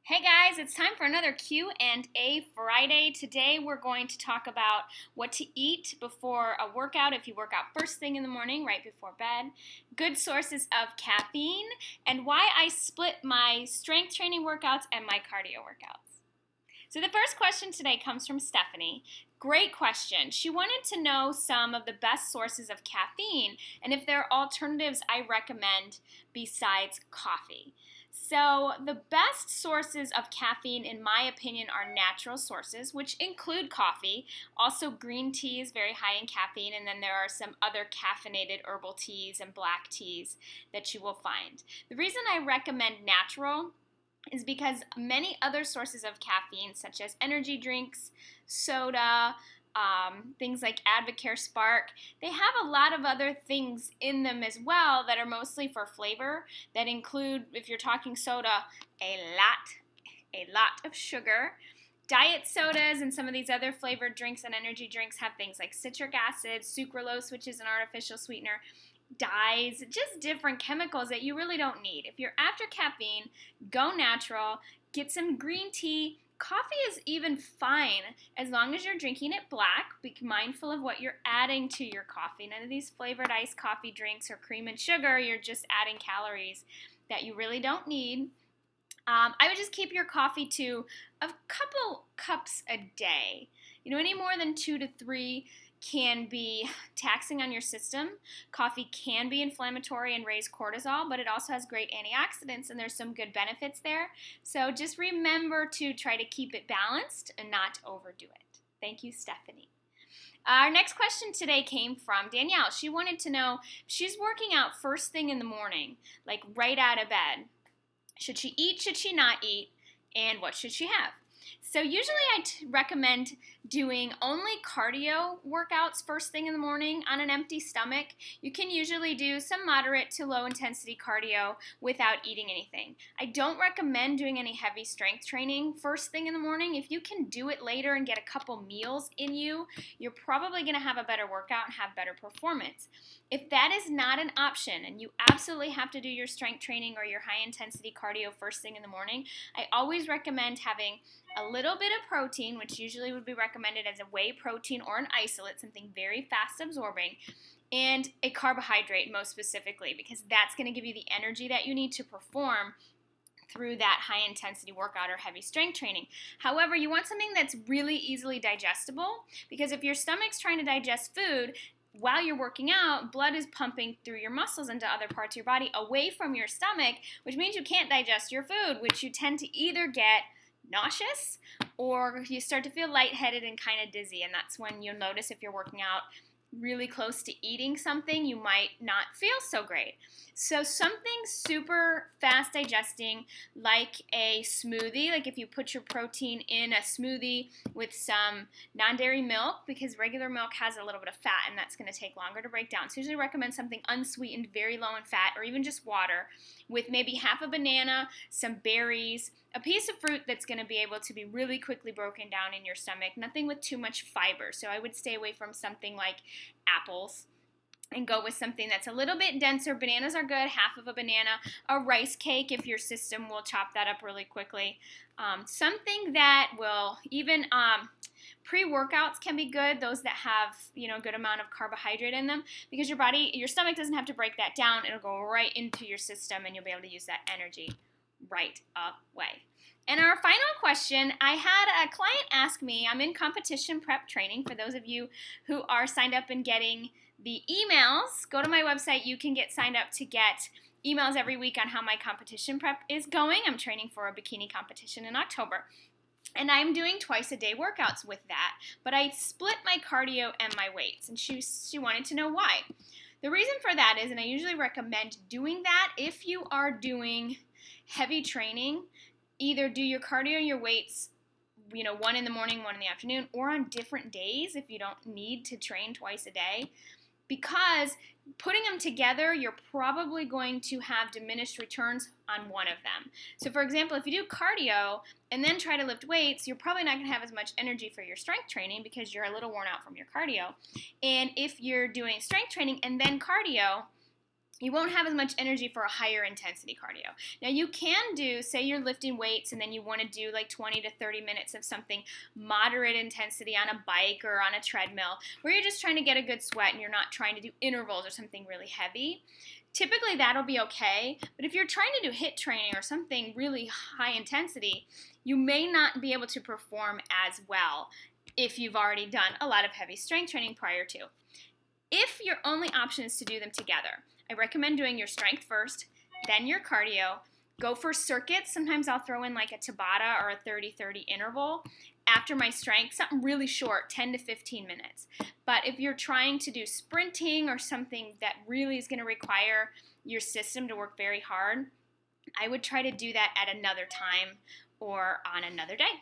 Hey guys, it's time for another Q&A Friday. Today we're going to talk about what to eat before a workout if you work out first thing in the morning, right before bed, good sources of caffeine, and why I split my strength training workouts and my cardio workouts. So the first question today comes from Stephanie. Great question. She wanted to know some of the best sources of caffeine and if there are alternatives I recommend besides coffee. So, the best sources of caffeine, in my opinion, are natural sources, which include coffee. Also, green tea is very high in caffeine, and then there are some other caffeinated herbal teas and black teas that you will find. The reason I recommend natural is because many other sources of caffeine, such as energy drinks, soda, things like Advocare Spark, they have a lot of other things in them as well that are mostly for flavor, that include, if you're talking soda, a lot of sugar. Diet sodas and some of these other flavored drinks and energy drinks have things like citric acid, sucralose, which is an artificial sweetener, dyes, just different chemicals that you really don't need. If you're after caffeine, go natural, get some green tea. Coffee is even fine as long as you're drinking it black. Be mindful of what you're adding to your coffee. None of these flavored iced coffee drinks or cream and sugar, you're just adding calories that you really don't need. I would just keep your coffee to a couple cups a day. Any more than 2 to 3 can be taxing on your system. Coffee can be inflammatory and raise cortisol, but it also has great antioxidants and there's some good benefits there. So just remember to try to keep it balanced and not overdo it. Thank you, Stephanie. Our next question today came from Danielle. She wanted to know if she's working out first thing in the morning, like right out of bed. Should she eat? Should she not eat? And what should she have? So usually I recommend doing only cardio workouts first thing in the morning on an empty stomach. You can usually do some moderate to low intensity cardio without eating anything. I don't recommend doing any heavy strength training first thing in the morning. If you can do it later and get a couple meals in you, you're probably going to have a better workout and have better performance. If that is not an option and you absolutely have to do your strength training or your high intensity cardio first thing in the morning, I always recommend having a little bit of protein, which usually would be recommended as a whey protein or an isolate, something very fast absorbing, and a carbohydrate most specifically, because that's going to give you the energy that you need to perform through that high intensity workout or heavy strength training. However, you want something that's really easily digestible, because if your stomach's trying to digest food, while you're working out, blood is pumping through your muscles into other parts of your body away from your stomach, which means you can't digest your food, which you tend to either get nauseous or you start to feel lightheaded and kind of dizzy. And that's when you'll notice if you're working out really close to eating something, you might not feel so great. So something super fast digesting like a smoothie, like if you put your protein in a smoothie with some non-dairy milk, because regular milk has a little bit of fat and that's going to take longer to break down. So usually recommend something unsweetened, very low in fat, or even just water with maybe half a banana, some berries, a piece of fruit that's going to be able to be really quickly broken down in your stomach, nothing with too much fiber. So I would stay away from something like apples and go with something that's a little bit denser. Bananas are good, half of a banana, a rice cake if your system will chop that up really quickly. Something that will even pre-workouts can be good, those that have a good amount of carbohydrate in them, because your stomach doesn't have to break that down. It'll go right into your system and you'll be able to use that energy right away. And our final question, I had a client ask me, I'm in competition prep training. For those of you who are signed up and getting the emails, go to my website. You can get signed up to get emails every week on how my competition prep is going. I'm training for a bikini competition in October. And I'm doing twice a day workouts with that. But I split my cardio and my weights. And she wanted to know why. The reason for that is, and I usually recommend doing that if you are doing heavy training, either do your cardio and your weights, one in the morning, one in the afternoon, or on different days if you don't need to train twice a day. Because putting them together, you're probably going to have diminished returns on one of them. So for example, if you do cardio and then try to lift weights, you're probably not going to have as much energy for your strength training because you're a little worn out from your cardio. And if you're doing strength training and then cardio, you won't have as much energy for a higher intensity cardio. Now you can do, say you're lifting weights and then you want to do like 20 to 30 minutes of something moderate intensity on a bike or on a treadmill where you're just trying to get a good sweat and you're not trying to do intervals or something really heavy. Typically that'll be okay, but if you're trying to do HIIT training or something really high intensity, you may not be able to perform as well if you've already done a lot of heavy strength training prior to. If your only option is to do them together, I recommend doing your strength first, then your cardio. Go for circuits. Sometimes I'll throw in like a Tabata or a 30-30 interval after my strength, something really short, 10 to 15 minutes. But if you're trying to do sprinting or something that really is going to require your system to work very hard, I would try to do that at another time or on another day.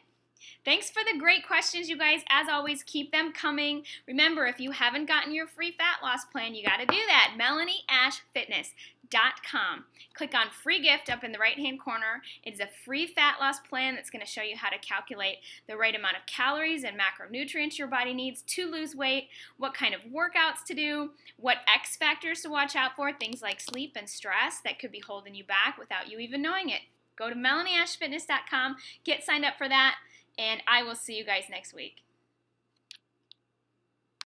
Thanks for the great questions, you guys. As always, keep them coming. Remember, if you haven't gotten your free fat loss plan, you got to do that. MelanieAshFitness.com. Click on free gift up in the right-hand corner. It's a free fat loss plan that's going to show you how to calculate the right amount of calories and macronutrients your body needs to lose weight, what kind of workouts to do, what X factors to watch out for, things like sleep and stress that could be holding you back without you even knowing it. Go to MelanieAshFitness.com, get signed up for that, and I will see you guys next week.